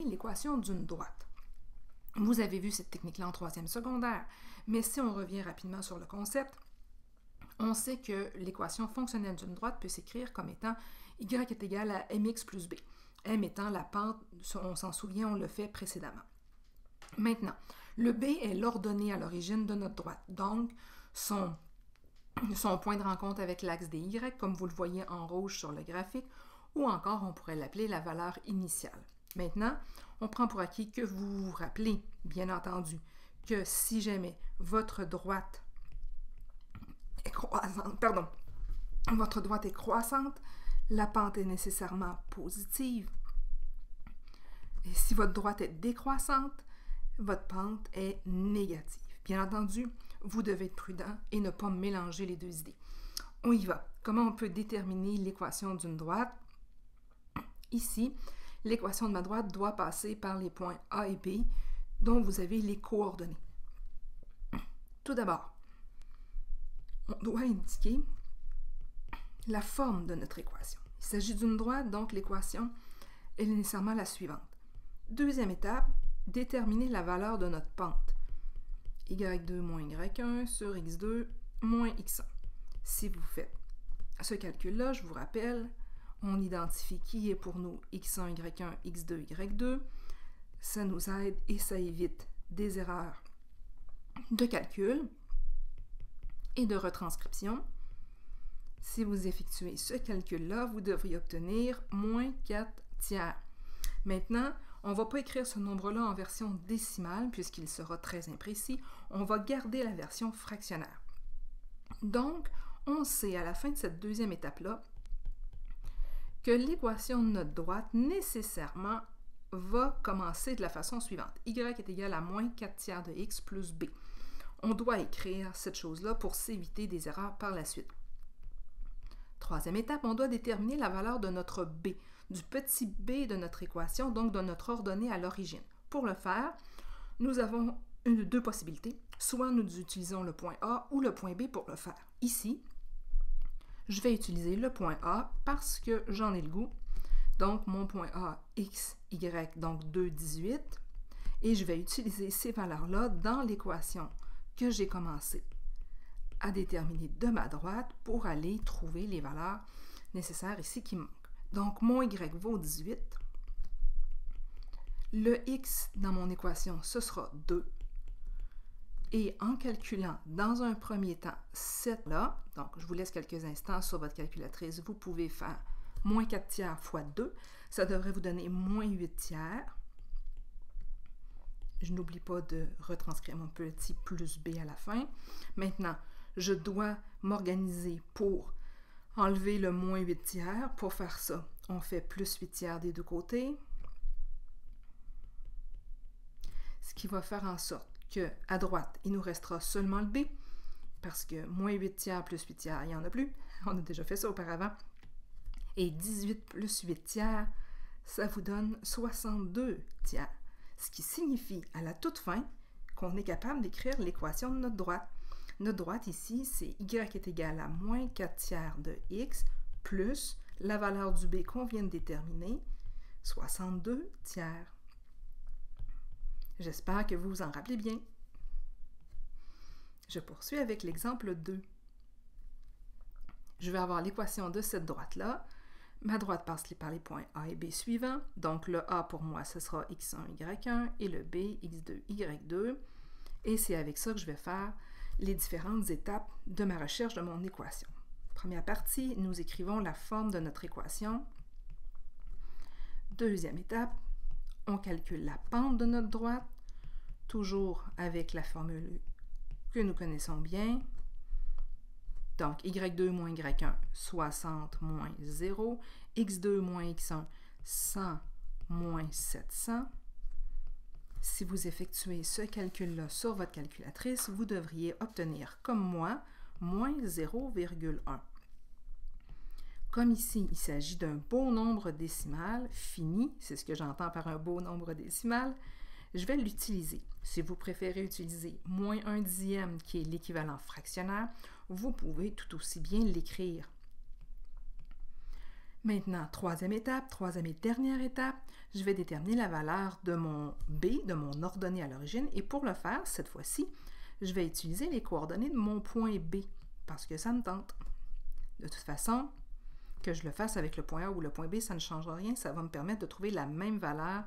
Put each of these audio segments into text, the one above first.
l'équation d'une droite. Vous avez vu cette technique-là en 3e secondaire, mais si on revient rapidement sur le concept, on sait que l'équation fonctionnelle d'une droite peut s'écrire comme étant y est égal à mx plus b. M étant la pente, on s'en souvient, on l'a fait précédemment. Maintenant, le b est l'ordonnée à l'origine de notre droite, donc son point de rencontre avec l'axe des y, comme vous le voyez en rouge sur le graphique, ou encore on pourrait l'appeler la valeur initiale. Maintenant, on prend pour acquis que vous vous rappelez, bien entendu, que si jamais votre droite est croissante, la pente est nécessairement positive. Et si votre droite est décroissante, votre pente est négative. Bien entendu, vous devez être prudent et ne pas mélanger les deux idées. On y va. Comment on peut déterminer l'équation d'une droite? Ici, l'équation de ma droite doit passer par les points A et B dont vous avez les coordonnées. Tout d'abord, on doit indiquer la forme de notre équation. Il s'agit d'une droite, donc l'équation est nécessairement la suivante. Deuxième étape, déterminer la valeur de notre pente. y2 moins y1 sur x2 moins x1. Si vous faites ce calcul-là, je vous rappelle, on identifie qui est pour nous x1, y1, x2, y2. Ça nous aide et ça évite des erreurs de calcul et de retranscription. Si vous effectuez ce calcul-là, vous devriez obtenir moins 4 tiers. Maintenant, on ne va pas écrire ce nombre-là en version décimale puisqu'il sera très imprécis. On va garder la version fractionnaire. Donc, on sait à la fin de cette deuxième étape-là que l'équation de notre droite nécessairement va commencer de la façon suivante. Y est égal à moins 4 tiers de x plus b. On doit écrire cette chose-là pour s'éviter des erreurs par la suite. Troisième étape, on doit déterminer la valeur de notre b, du petit b de notre équation, donc de notre ordonnée à l'origine. Pour le faire, nous avons deux possibilités. Soit nous utilisons le point A ou le point B pour le faire. Ici, je vais utiliser le point A parce que j'en ai le goût. Donc, mon point A, x, y, donc 2, 18. Et je vais utiliser ces valeurs-là dans l'équation que j'ai commencé à déterminer de ma droite pour aller trouver les valeurs nécessaires ici qui manquent. Donc, mon y vaut 18. Le x dans mon équation, ce sera 2. Et en calculant dans un premier temps 7 là, donc je vous laisse quelques instants sur votre calculatrice, vous pouvez faire moins 4 tiers fois 2, ça devrait vous donner moins 8 tiers. Je n'oublie pas de retranscrire mon petit plus b à la fin. Maintenant, je dois m'organiser pour enlever le moins 8 tiers. Pour faire ça, on fait plus 8 tiers des deux côtés. Ce qui va faire en sorte qu'à droite, il nous restera seulement le b, parce que moins 8 tiers plus 8 tiers, il n'y en a plus. On a déjà fait ça auparavant. Et 18 plus 8 tiers, ça vous donne 62 tiers. Ce qui signifie à la toute fin qu'on est capable d'écrire l'équation de notre droite. Notre droite ici, c'est y est égal à moins 4 tiers de x plus la valeur du b qu'on vient de déterminer, 62 tiers. J'espère que vous vous en rappelez bien. Je poursuis avec l'exemple 2. Je vais avoir l'équation de cette droite-là. Ma droite passe par les points A et B suivants. Donc, le A pour moi, ce sera x1, y1 et le B, x2, y2. Et c'est avec ça que je vais faire les différentes étapes de ma recherche de mon équation. Première partie, nous écrivons la forme de notre équation. Deuxième étape, on calcule la pente de notre droite, toujours avec la formule que nous connaissons bien. Donc, y2 moins y1, 60 moins 0, x2 moins x1, 100 moins 700. Si vous effectuez ce calcul-là sur votre calculatrice, vous devriez obtenir, comme moi, moins 0,1. Comme ici, il s'agit d'un beau nombre décimal fini, c'est ce que j'entends par un beau nombre décimal, je vais l'utiliser. Si vous préférez utiliser moins 1 dixième, qui est l'équivalent fractionnaire, vous pouvez tout aussi bien l'écrire. Maintenant, troisième étape, troisième et dernière étape, je vais déterminer la valeur de mon B, de mon ordonnée à l'origine. Et pour le faire, cette fois-ci, je vais utiliser les coordonnées de mon point B, parce que ça me tente. De toute façon, que je le fasse avec le point A ou le point B, ça ne changera rien. Ça va me permettre de trouver la même valeur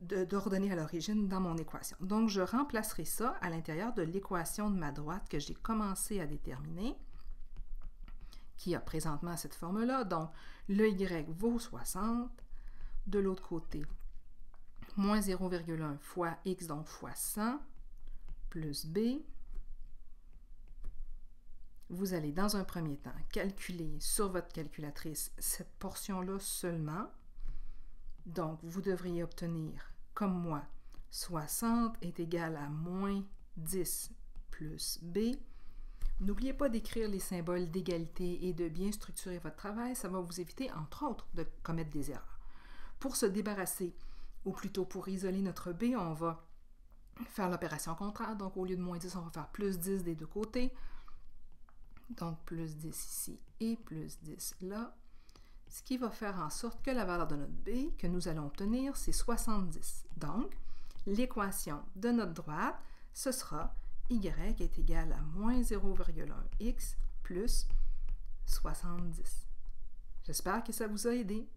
d'ordonnée à l'origine dans mon équation. Donc, je remplacerai ça à l'intérieur de l'équation de ma droite que j'ai commencé à déterminer, qui a présentement cette forme-là. Donc, le Y vaut 60. De l'autre côté, moins 0,1 fois X, donc fois 100, plus B. Vous allez, dans un premier temps, calculer sur votre calculatrice cette portion-là seulement. Donc, vous devriez obtenir, comme moi, 60 est égal à moins 10 plus B. N'oubliez pas d'écrire les symboles d'égalité et de bien structurer votre travail. Ça va vous éviter, entre autres, de commettre des erreurs. Pour se débarrasser, ou plutôt pour isoler notre B, on va faire l'opération contraire. Donc, au lieu de moins 10, on va faire plus 10 des deux côtés. Donc, plus 10 ici et plus 10 là. Ce qui va faire en sorte que la valeur de notre B que nous allons obtenir, c'est 70. Donc, l'équation de notre droite, ce sera Y est égal à moins 0,1X plus 70. J'espère que ça vous a aidé.